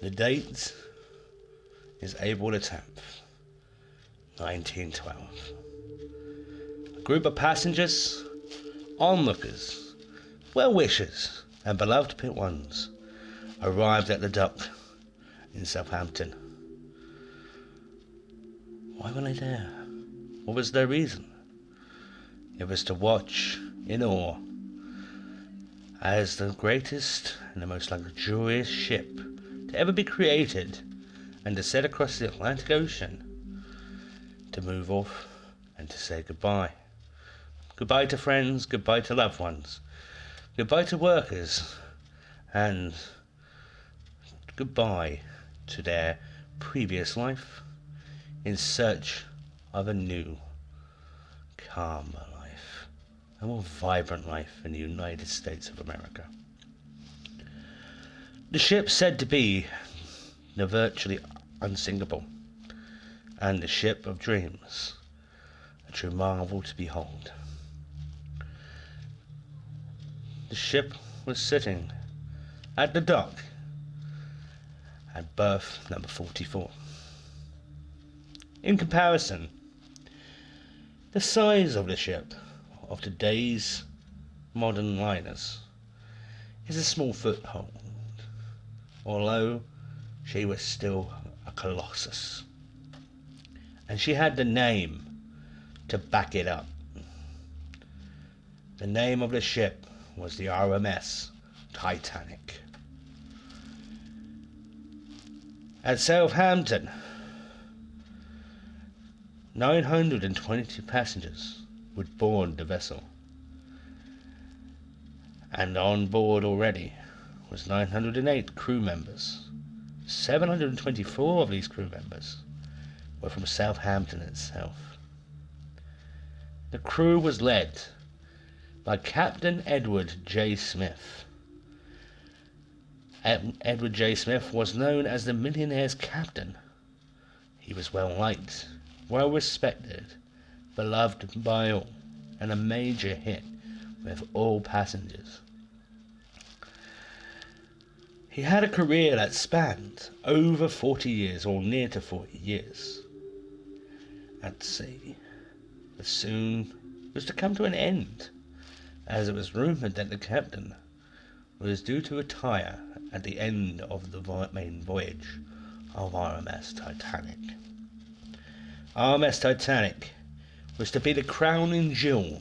The date is April the 10th, 1912. A group of passengers, onlookers, well-wishers, and beloved pit ones arrived at the dock in Southampton. Why were they there? What was their reason? It was to watch in awe as the greatest and the most luxurious ship to ever be created and to set across the Atlantic Ocean to move off and to say goodbye. Goodbye to friends, goodbye to loved ones, goodbye to workers, and goodbye to their previous life in search of a new, calmer life, a more vibrant life in the United States of America. The ship said to be the virtually unsinkable, and the ship of dreams, a true marvel to behold. The ship was sitting at the dock at berth number 44. In comparison, the size of the ship of today's modern liners is a small foothold, although she was still a colossus. And she had the name to back it up. The name of the ship was the RMS Titanic. At Southampton, 922 passengers would board the vessel, and on board already was 908 crew members. 724 of these crew members were from Southampton itself. The crew was led by Captain Edward J. Smith. Edward J. Smith was known as the Millionaire's Captain. He was well liked, well respected, beloved by all, and a major hit with all passengers. He had a career that spanned over 40 years, or near to 40 years, at sea, but soon was to come to an end, as it was rumoured that the captain was due to retire at the end of the main voyage of RMS Titanic. RMS Titanic was to be the crowning jewel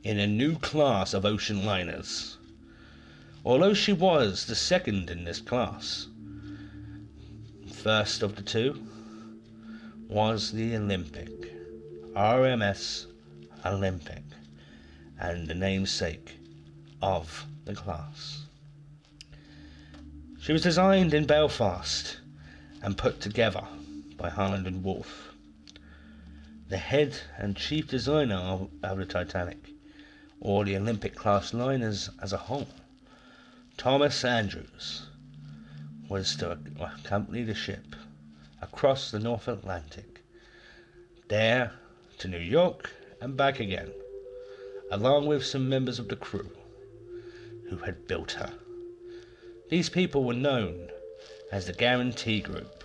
in a new class of ocean liners. Although she was the second in this class, first of the two was the Olympic, RMS Olympic, and the namesake of the class. She was designed in Belfast and put together by Harland and Wolff. The head and chief designer of the Titanic, or the Olympic class liners as a whole, Thomas Andrews, was to accompany the ship across the North Atlantic, there to New York and back again, along with some members of the crew who had built her. These people were known as the Guarantee Group,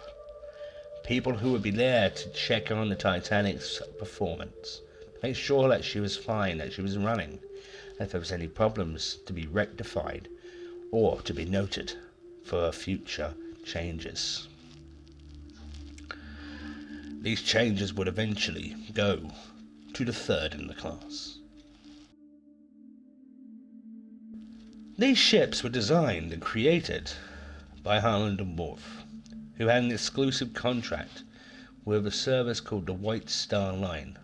people who would be there to check on the Titanic's performance, make sure that she was fine, that she was running, and if there was any problems to be rectified or to be noted for future changes. These changes would eventually go to the third in the class. These ships were designed and created by Harland and Wolff, who had an exclusive contract with a service called the White Star Line.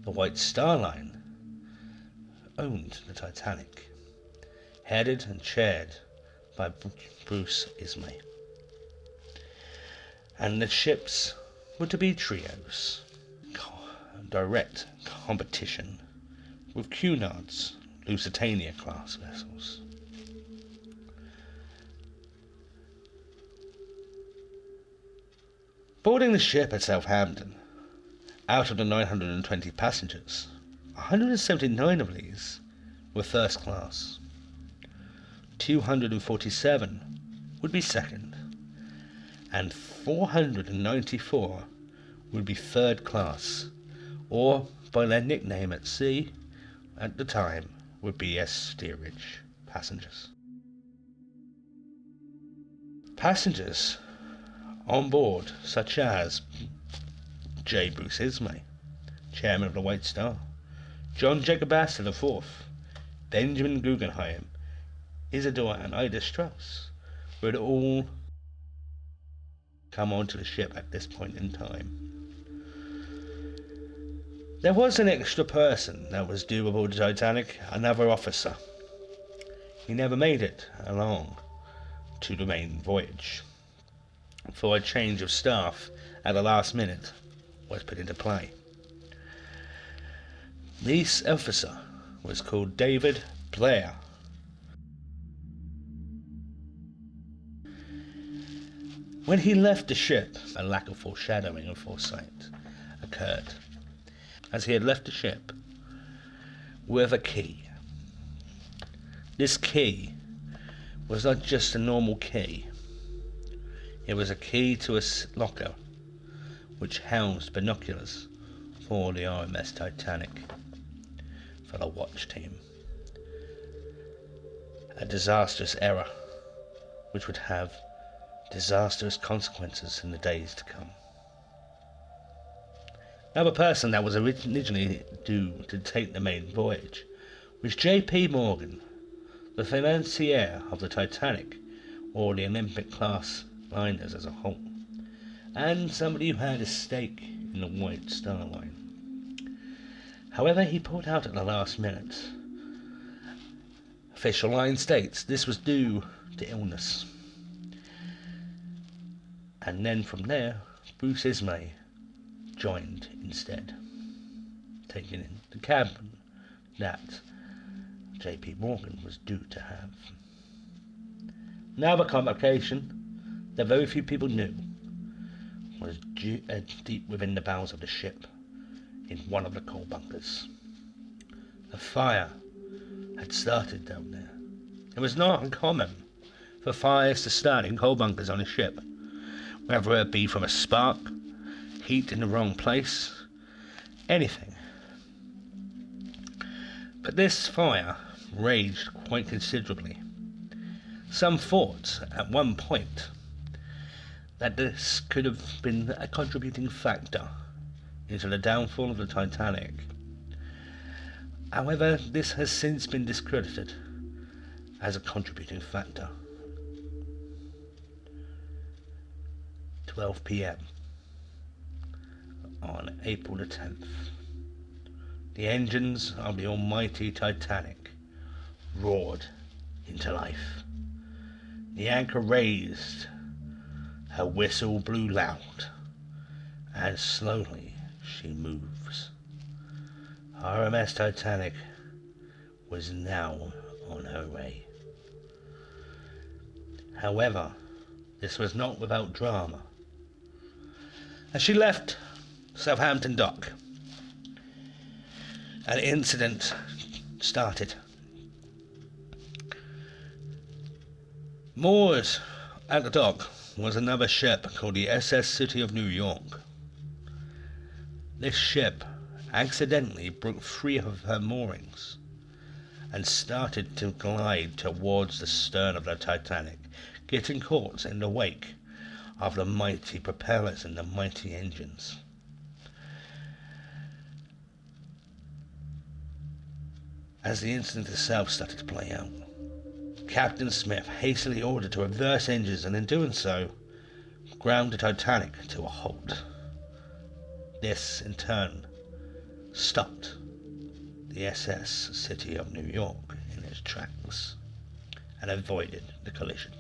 The White Star Line owned the Titanic, headed and chaired by Bruce Ismay. And the ships were to be trios, direct competition with Cunard's Lusitania class vessels. Boarding the ship at Southampton, out of the 920 passengers, 179 of these were first class. 247 would be second, and 494 would be third class, or by their nickname at sea at the time would be as steerage passengers. Passengers on board, such as J. Bruce Ismay, chairman of the White Star, John Jacob Astor IV, Benjamin Guggenheim, Isidore and Ida Strauss, would all come onto the ship at this point in time. There was an extra person that was due aboard the Titanic, another officer. He never made it along to the main voyage, for a change of staff at the last minute was put into play. This officer was called David Blair. When he left the ship, a lack of foreshadowing and foresight occurred, as he had left the ship with a key. This key was not just a normal key. It was a key to a locker which housed binoculars for the RMS Titanic for the watch team. A disastrous error which would have disastrous consequences in the days to come. Another person that was originally due to take the main voyage was J.P. Morgan, the financier of the Titanic, or the Olympic class liners as a whole, and somebody who had a stake in the White Star Line. However, he pulled out at the last minute. Official line states this was due to illness. And then from there, Bruce Ismay joined instead, taking in the cabin that J.P. Morgan was due to have. Now the complication that very few people knew was deep within the bowels of the ship, in one of the coal bunkers. A fire had started down there. It was not uncommon for fires to start in coal bunkers on a ship, whether it be from a spark, heat in the wrong place, anything. But this fire raged quite considerably. Some thought at one point that this could have been a contributing factor into the downfall of the Titanic. However, this has since been discredited as a contributing factor. 12 p.m. on April the 10th, the engines of the almighty Titanic roared into life. The anchor raised, her whistle blew loud, and slowly she moves. RMS Titanic was now on her way. However, this was not without drama. As she left Southampton Dock, an incident started. Moored at the dock was another ship called the SS City of New York. This ship accidentally broke free of her moorings and started to glide towards the stern of the Titanic, getting caught in the wake of the mighty propellers and the mighty engines. As the incident itself started to play out, Captain Smith hastily ordered to reverse engines, and in doing so, ground the Titanic to a halt. This, in turn, stopped the SS City of New York in its tracks and avoided the collision.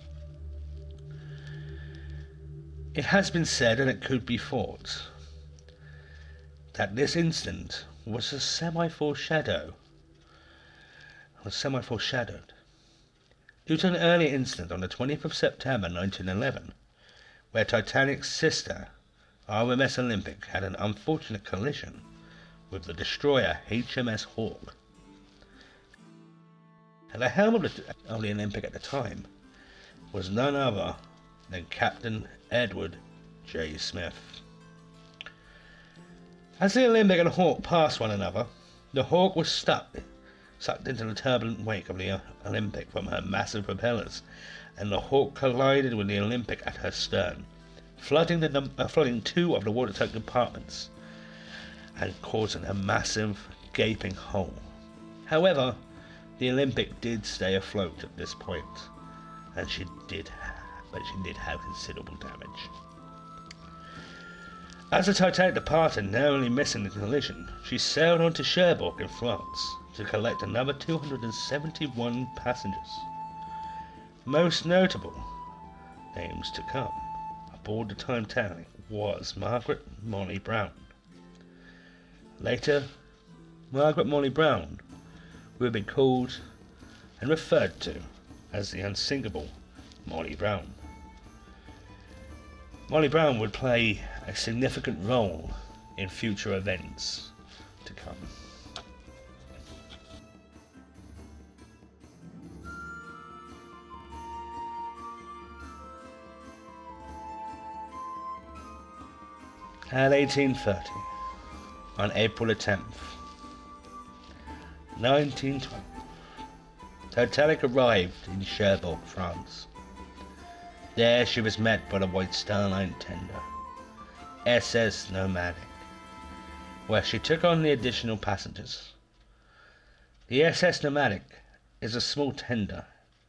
It has been said, and it could be thought, that this incident was semi-foreshadowed due to an earlier incident on the 20th of September 1911, where Titanic's sister, RMS Olympic, had an unfortunate collision with the destroyer HMS Hawke. At the helm of the Olympic at the time was none other than Captain Edward J. Smith. As the Olympic and Hawk passed one another, the Hawk was sucked into the turbulent wake of the Olympic from her massive propellers, and the Hawk collided with the Olympic at her stern, flooding two of the watertight compartments and causing a massive gaping hole. However, the Olympic did stay afloat at this point, and she did have considerable damage. As the Titanic departed, narrowly missing the collision, she sailed on to Cherbourg in France to collect another 271 passengers. Most notable names to come aboard the Titanic was Margaret Molly Brown. Later, Margaret Molly Brown would be called and referred to as the unsinkable Molly Brown. Molly Brown would play a significant role in future events to come. At 1830, on April the 10th, 1912, Titanic arrived in Cherbourg, France. There she was met by the White Star Line tender, SS Nomadic, where she took on the additional passengers. The SS Nomadic is a small tender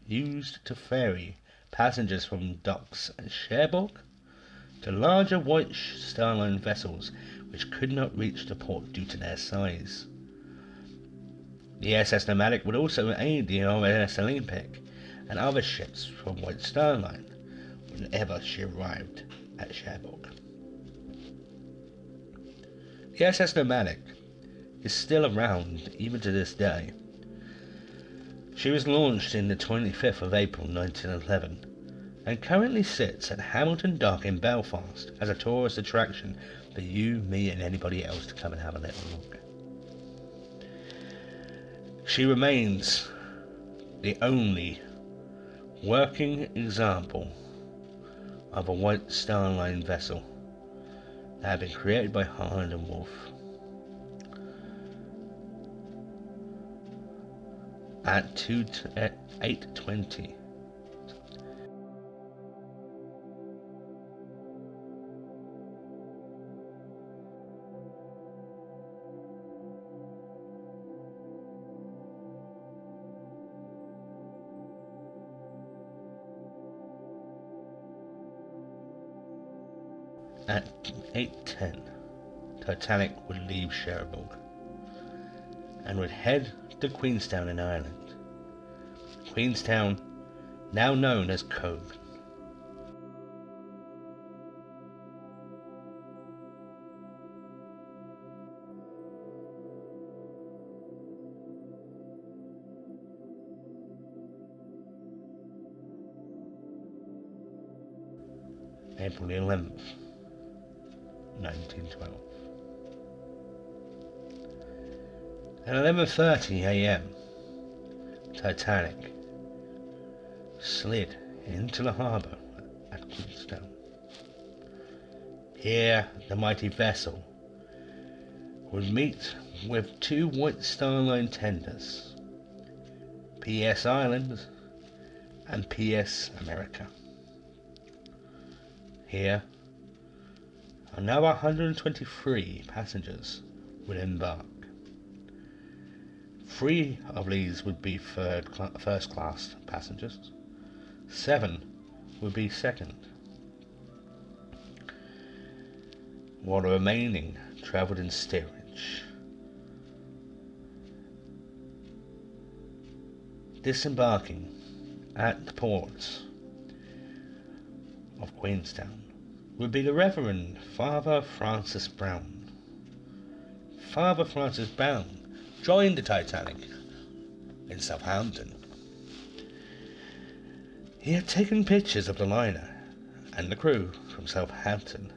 used to ferry passengers from docks at Cherbourg to larger White Star Line vessels which could not reach the port due to their size. The SS Nomadic would also aid the RMS Olympic and other ships from White Star Line whenever she arrived at Cherbourg. The SS Nomadic is still around even to this day. She was launched in the 25th of April 1911 and currently sits at Hamilton Dock in Belfast as a tourist attraction for you, me and anybody else to come and have a little look. She remains the only working example of a White Star Line vessel that had been created by Holland and Wolff. At 8:20. At 8:10, Titanic would leave Cherbourg and would head to Queenstown in Ireland. Queenstown, now known as Cove. April the 11th, 1912. At 11:30 a.m, Titanic slid into the harbour at Queenstown. Here the mighty vessel would meet with two White Star Line tenders, PS Ireland and PS America. Here another 123 passengers would embark. 3 of these would be first class passengers, 7 would be second, while the remaining travelled in steerage. Disembarking at the port of Queenstown would be the Reverend Father Francis Brown. Father Francis Brown joined the Titanic in Southampton. He had taken pictures of the liner and the crew from Southampton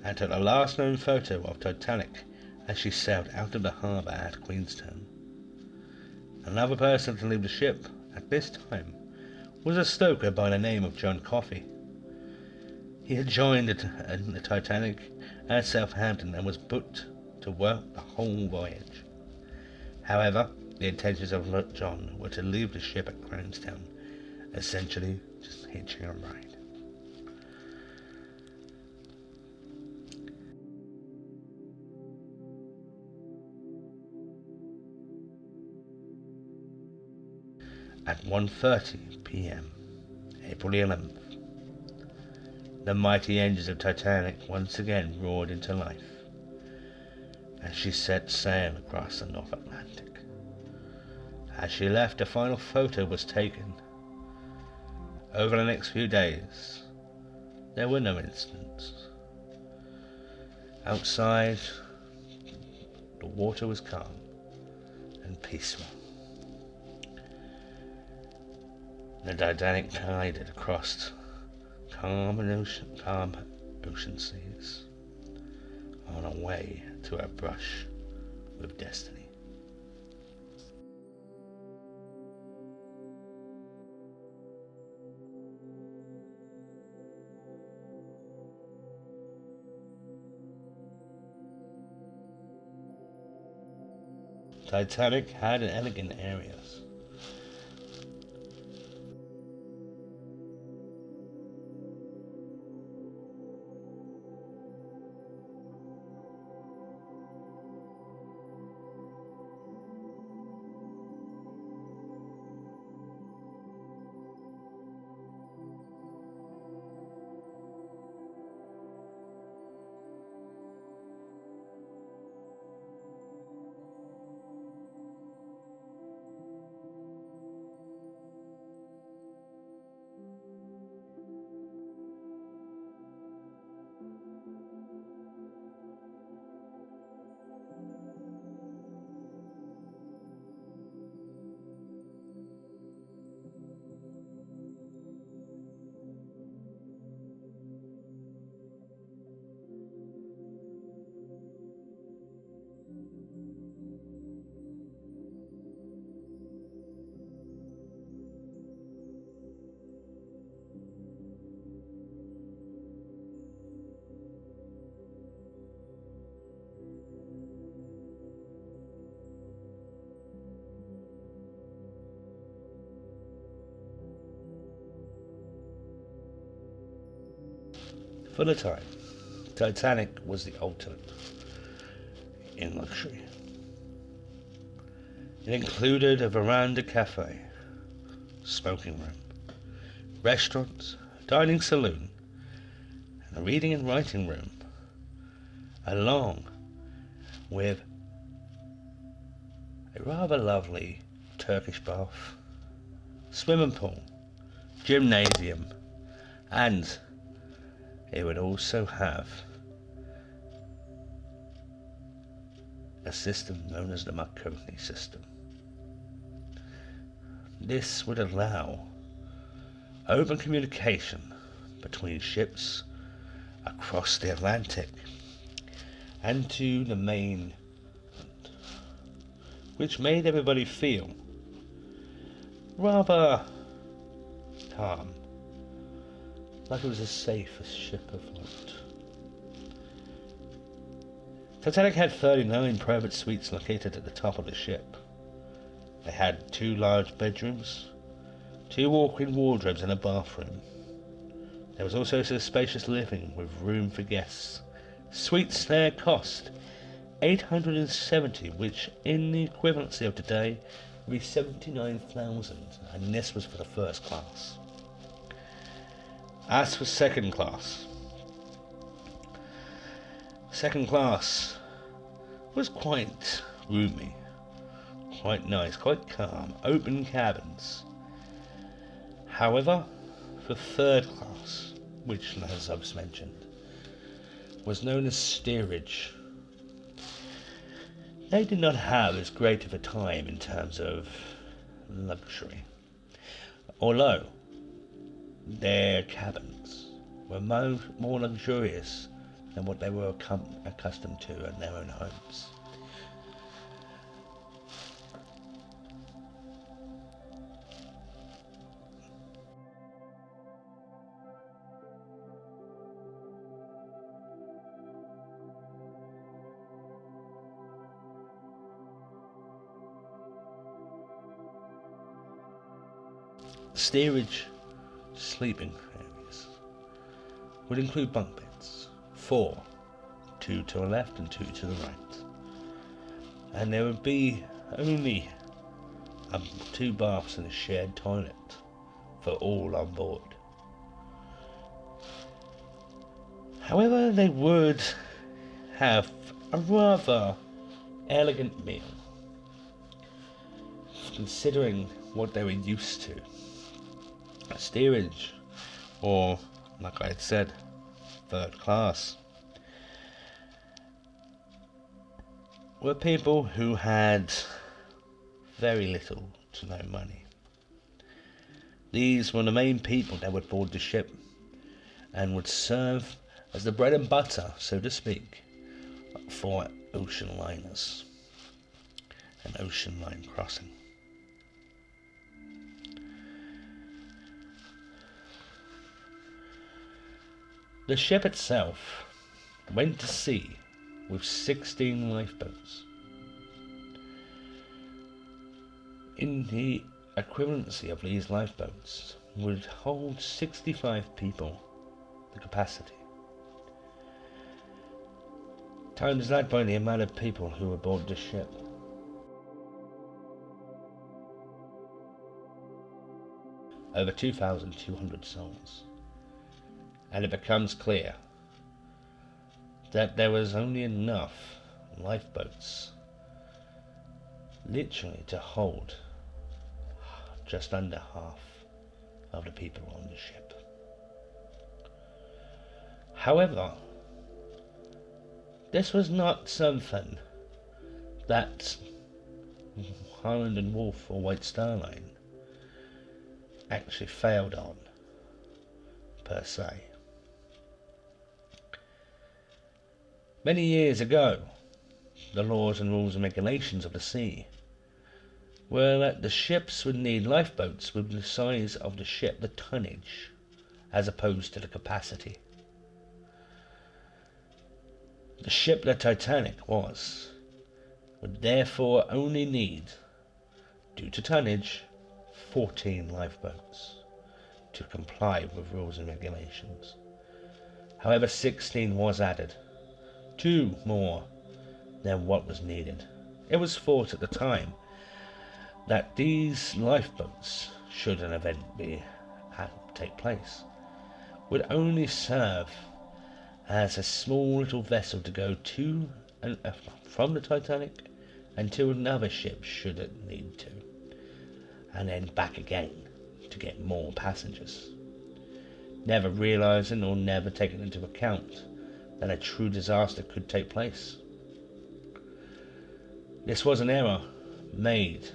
and took the last known photo of Titanic as she sailed out of the harbour at Queenstown. Another person to leave the ship at this time was a stoker by the name of John Coffey. He had joined the Titanic at Southampton and was booked to work the whole voyage. However, the intentions of John were to leave the ship at Crownstown, essentially just hitching a ride. At 1:30 p.m, April the 11th, the mighty engines of Titanic once again roared into life as she set sail across the North Atlantic. As she left, a final photo was taken. Over the next few days, there were no incidents. Outside, the water was calm and peaceful. The Titanic glided across calm ocean seas on her way to her brush with destiny. Titanic had elegant areas. For the time, Titanic was the ultimate in luxury. It included a veranda cafe, smoking room, restaurants, dining saloon, and a reading and writing room, along with a rather lovely Turkish bath, swimming pool, gymnasium, and it would also have a system known as the Marconi system. This would allow open communication between ships across the Atlantic and to the mainland, which made everybody feel rather calm, like it was the safest ship afloat. Titanic had 39 private suites located at the top of the ship. They had 2 large bedrooms, 2 walk-in wardrobes and a bathroom. There was also a spacious living with room for guests. Suites there cost $870, which in the equivalency of today would be $79,000, and this was for the first class. As for second class was quite roomy, quite nice, quite calm, open cabins. However, for third class, which as I've mentioned, was known as steerage, they did not have as great of a time in terms of luxury, although their cabins were more luxurious than what they were accustomed to in their own homes. Steerage sleeping areas would include bunk beds, 4, 2 to the left and 2 to the right. And there would be only 2 baths and a shared toilet for all on board. However, they would have a rather elegant meal, considering what they were used to. Steerage, or like I had said, third class, were people who had very little to no money. These were the main people that would board the ship and would serve as the bread and butter, so to speak, for ocean liners and ocean line crossing. The ship itself went to sea with 16 lifeboats. In the equivalency of these lifeboats would hold 65 people, the capacity. Times that by the amount of people who were aboard the ship. Over 2,200 souls. And it becomes clear that there was only enough lifeboats literally to hold just under half of the people on the ship. However, this was not something that Holland and Wolf or White Star Line actually failed on, per se. Many years ago, the laws and rules and regulations of the sea were that the ships would need lifeboats with the size of the ship, the tonnage, as opposed to the capacity. The ship the Titanic would therefore only need, due to tonnage, 14 lifeboats to comply with rules and regulations. However, 16 was added, 2 more than what was needed. It was thought at the time that these lifeboats, should an event take place, would only serve as a small little vessel to go to and from the Titanic and to another ship should it need to, and then back again to get more passengers, never realizing or never taking into account that a true disaster could take place. This was an error made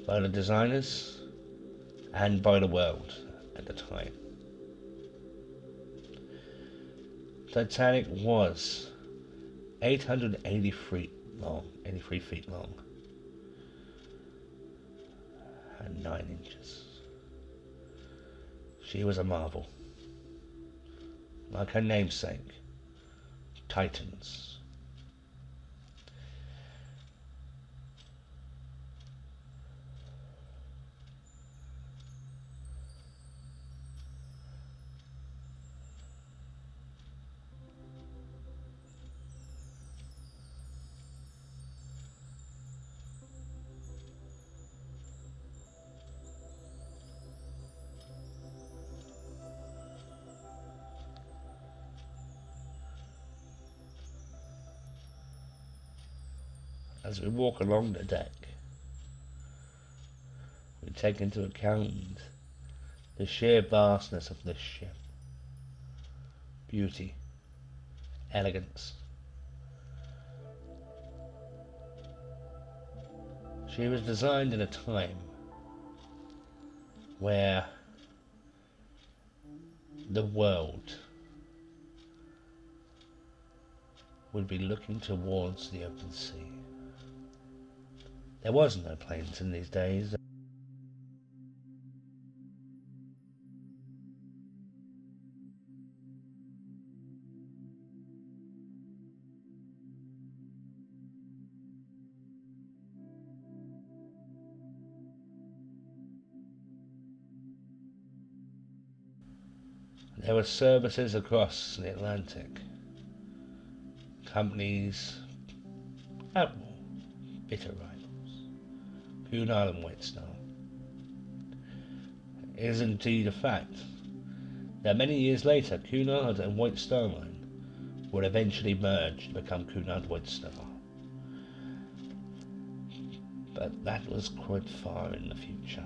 by the designers and by the world at the time. Titanic was 883 feet long and 9 inches. She was a marvel, like her namesake, Titans. As we walk along the deck, we take into account the sheer vastness of this ship. Beauty, elegance. She was designed in a time where the world would be looking towards the open sea. There was no planes in these days. There were services across the Atlantic. Companies at war, bitter rivals, Cunard and White Star. It is indeed a fact that many years later, Cunard and White Star Line would eventually merge to become Cunard White Star. But that was quite far in the future.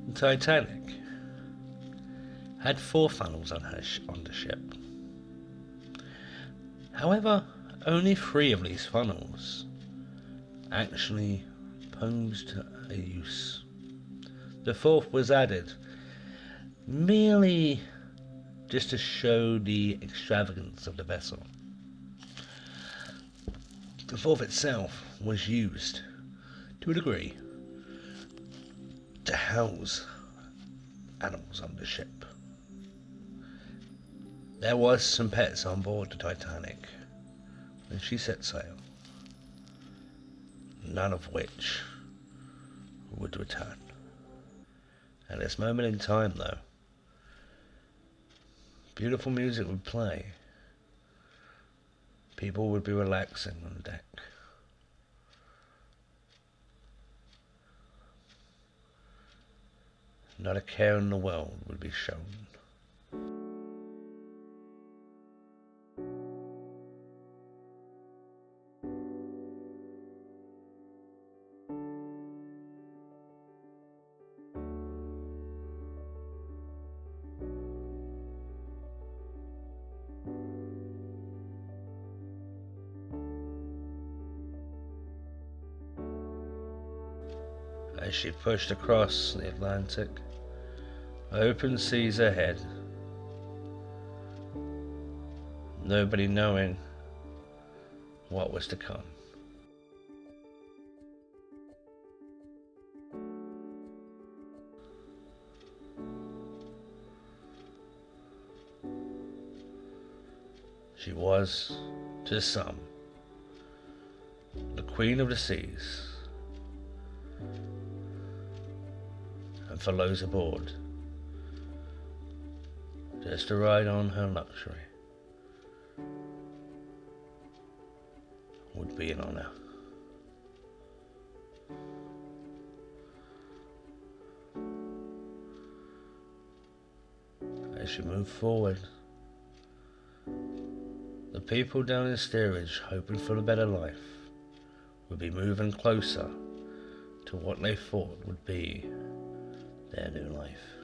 The Titanic had 4 funnels on the ship. However, only 3 of these funnels actually posed a use. The 4th was added merely just to show the extravagance of the vessel. The 4th itself was used to a degree to house animals on the ship. There was some pets on board the Titanic when she set sail, none of which would return. At this moment in time, though, beautiful music would play. People would be relaxing on deck. Not a care in the world would be shown. As she pushed across the Atlantic, open seas ahead, nobody knowing what was to come. She was, to some, the Queen of the Seas, and for those aboard, just to ride on her luxury would be an honor. As she moved forward, the people down in the steerage, hoping for a better life, would be moving closer to what they thought would be their new life.